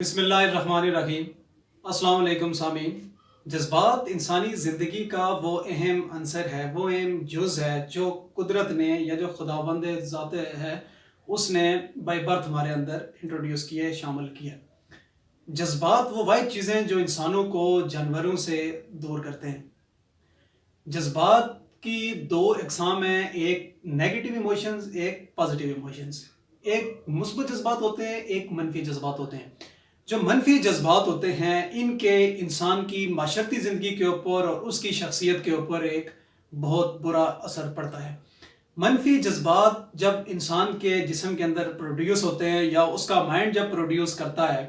बिस्मिल्लाहिर्रहमानिर्रहीम। अस्सलाम वालेकुम सामीन। जज्बात इंसानी ज़िंदगी का वो अहम अंसर है, वो अहम जुज़ है जो कुदरत ने या जो खुदावंद ज़ात है उसने बाय बर्थ हमारे अंदर इंट्रोड्यूस किए, शामिल किया। जज्बात वो वाहिद चीज़ें जो इंसानों को जानवरों से दूर करते हैं। जज्बात की दो अक़साम हैं, एक नेगेटिव इमोशंस, एक पॉजिटिव इमोशंस। एक मुस्बत जज्बात होते हैं, एक मनफी जज्बात होते हैं। जो मनफी जज्बात होते हैं इनके इंसान की माशरती ज़िंदगी के ऊपर और उसकी शख्सियत के ऊपर एक बहुत बुरा असर पड़ता है। मनफी जज्बात जब इंसान के जिस्म के अंदर प्रोड्यूस होते हैं या उसका माइंड जब प्रोड्यूस करता है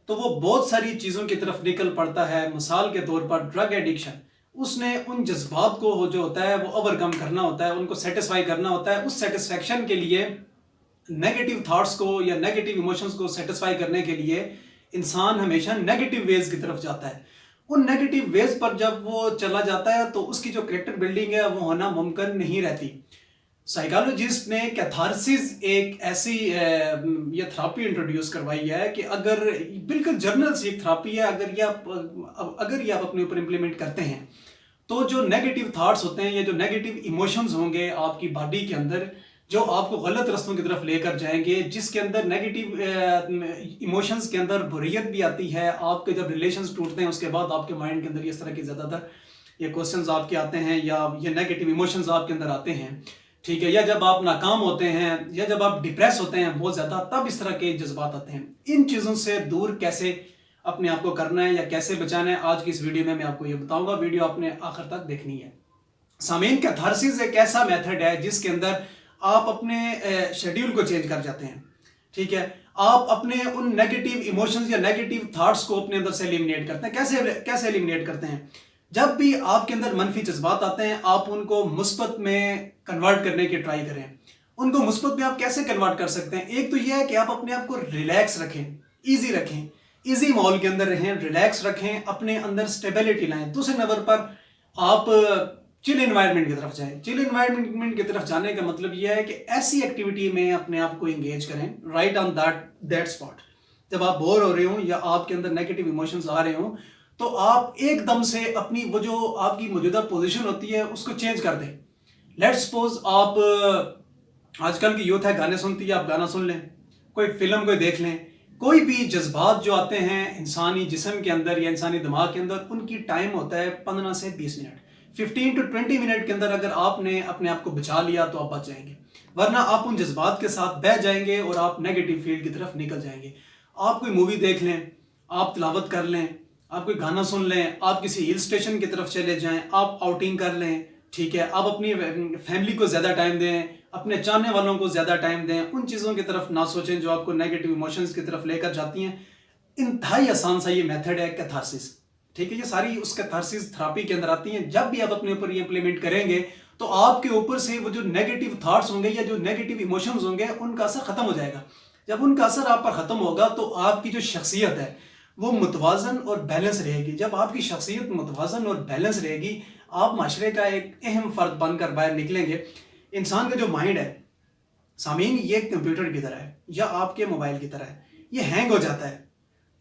तो वो बहुत सारी चीज़ों की तरफ निकल पड़ता है। मिसाल के तौर पर ड्रग एडिक्शन, उसने उन जज्बात को जो होता है वो ओवरकम करना होता है, उनको सेटिस्फाई करना होता है। उस सेटिस्फेक्शन के लिए नेगेटिव थाट्स को या नेगेटिव इमोशंस को सेटिस्फाई करने के लिए इंसान हमेशा नेगेटिव वेज की तरफ जाता है। उन नेगेटिव वेज पर जब वो चला जाता है तो उसकी जो कैरेक्टर बिल्डिंग है वो होना मुमकिन नहीं रहती। साइकोलॉजिस्ट ने कैथारसिस एक ऐसी ये थेरेपी इंट्रोड्यूस करवाई है कि अगर बिल्कुल जर्नल सी एक थेरेपी है, अगर ये आप अपने ऊपर इम्प्लीमेंट करते हैं तो जो नेगेटिव थाट्स होते हैं या जो नेगेटिव इमोशंस होंगे आपकी बॉडी के अंदर जो आपको गलत रस्तों की तरफ लेकर जाएंगे, जिसके अंदर नेगेटिव इमोशंस के अंदर बुरियत भी आती है। आपके जब रिलेशंस टूटते हैं उसके बाद आपके माइंड के अंदर इस तरह के ज़्यादातर ये क्वेश्चंस आपके आते हैं या ये नेगेटिव इमोशंस आपके अंदर आते हैं, ठीक है। या जब आप नाकाम होते हैं या जब आप डिप्रेस होते हैं बहुत ज़्यादा, तब इस तरह के जज्बात आते हैं। इन चीज़ों से दूर कैसे अपने आप को करना है या कैसे बचाना है, आज की इस वीडियो में मैं आपको ये बताऊँगा। वीडियो आपने आखिर तक देखनी है। सामीन, कैथारसिस एक ऐसा मेथड है जिसके अंदर आप अपने शेड्यूल को चेंज कर जाते हैं, ठीक है। आप अपने उन नेगेटिव इमोशंस या नेगेटिव थॉट्स को अपने अंदर से एलिमिनेट करते हैं। कैसे एलिमिनेट करते हैं? जब भी आपके अंदर मनफी जज्बात आते हैं आप उनको मुस्बत में कन्वर्ट करने की ट्राई करें। उनको मुस्बत में आप कैसे कन्वर्ट कर सकते हैं? एक तो यह है कि आप अपने आप को रिलैक्स रखें, ईजी रखें, ईजी माहौल के अंदर रहें, रिलैक्स रखें, अपने अंदर स्टेबिलिटी लाएं। दूसरे नंबर पर आप चिल एनवायरनमेंट की तरफ जाएं। चिल एनवायरनमेंट की तरफ जाने का मतलब यह है कि ऐसी एक्टिविटी में अपने आप को एंगेज करें राइट ऑन दैट स्पॉट। जब आप बोर हो रहे हो या आपके अंदर नेगेटिव इमोशंस आ रहे हो तो आप एकदम से अपनी वो जो आपकी मौजूदा पोजीशन होती है उसको चेंज कर दें। लेट्स सपोज आप आजकल की यूथ है गाने सुनती है, आप गाना सुन लें, कोई फिल्म कोई देख लें। कोई भी जज्बात जो आते हैं इंसानी जिस्म के अंदर या इंसानी दिमाग के अंदर, उनकी टाइम होता है 15 से 20 मिनट। 15 to 20 मिनट के अंदर अगर आपने अपने आप को बचा लिया तो आप बच जाएंगे, वरना आप उन जज्बात के साथ बह जाएंगे और आप नेगेटिव फील्ड की तरफ निकल जाएंगे। आप कोई मूवी देख लें, आप तिलावत कर लें, आप कोई गाना सुन लें, आप किसी हिल स्टेशन की तरफ चले जाएं, आप आउटिंग कर लें, ठीक है। आप अपनी फैमिली को ज़्यादा टाइम दें, अपने चाहने वालों को ज़्यादा टाइम दें। उन चीज़ों की तरफ ना सोचें जो आपको नेगेटिव इमोशंस की तरफ लेकर जाती हैं। इंतहाई आसान सा ये मेथड है कैथारसिस, ठीक है। ये सारी उस कैथारसिस थेरेपी के अंदर आती हैं। जब भी आप अपने ऊपर ये इंप्लीमेंट करेंगे तो आपके ऊपर से वो जो नेगेटिव थॉट्स होंगे या जो नेगेटिव इमोशंस होंगे उनका असर ख़त्म हो जाएगा। जब उनका असर आप पर ख़त्म होगा तो आपकी जो शख्सियत है वो मुतवाज़न और बैलेंस रहेगी। जब आपकी शख्सियत मुतवाज़न और बैलेंस रहेगी आप माशरे का एक अहम फ़र्द बनकर बाहर निकलेंगे। इंसान का जो माइंड है सामीन, ये कंप्यूटर की तरह है या आपके मोबाइल की तरह है, ये हैंग हो जाता है।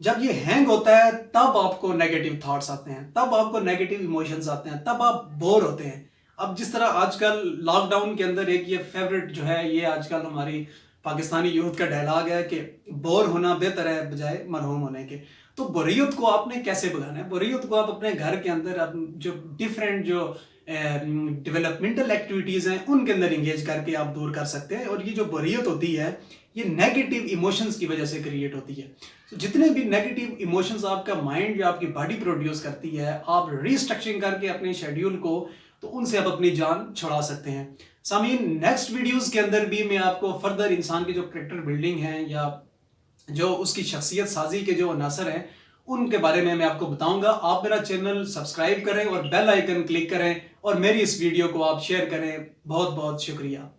जब ये हैंग होता है तब आपको नेगेटिव थॉट्स आते हैं, तब आपको नेगेटिव इमोशंस आते हैं, तब आप बोर होते हैं। अब जिस तरह आजकल लॉकडाउन के अंदर एक ये फेवरेट जो है ये आजकल हमारी पाकिस्तानी यूथ का डायलॉग है कि बोर होना बेहतर है बजाय मरहूम होने के। तो बोरियत को आपने कैसे भगाना है? बोरियत को आप अपने घर के अंदर जो डिफरेंट जो डेवलपमेंटल एक्टिविटीज़ हैं उनके अंदर इंगेज करके आप दूर कर सकते हैं। और ये जो बोरियत होती है ये नेगेटिव इमोशंस की वजह से क्रिएट होती है। तो जितने भी नेगेटिव इमोशंस आपका माइंड या आपकी बॉडी प्रोड्यूस करती है, आप रीस्ट्रक्चरिंग करके अपने शेड्यूल को तो उनसे आप अपनी जान छुड़ा सकते हैं। सामीन, नेक्स्ट वीडियोस के अंदर भी मैं आपको फर्दर इंसान की जो कैरेक्टर बिल्डिंग है या जो उसकी शख्सियत साजी के जो अनासर हैं उनके बारे में मैं आपको बताऊंगा। आप मेरा चैनल सब्सक्राइब करें और बेल आइकन क्लिक करें और मेरी इस वीडियो को आप शेयर करें। बहुत बहुत शुक्रिया।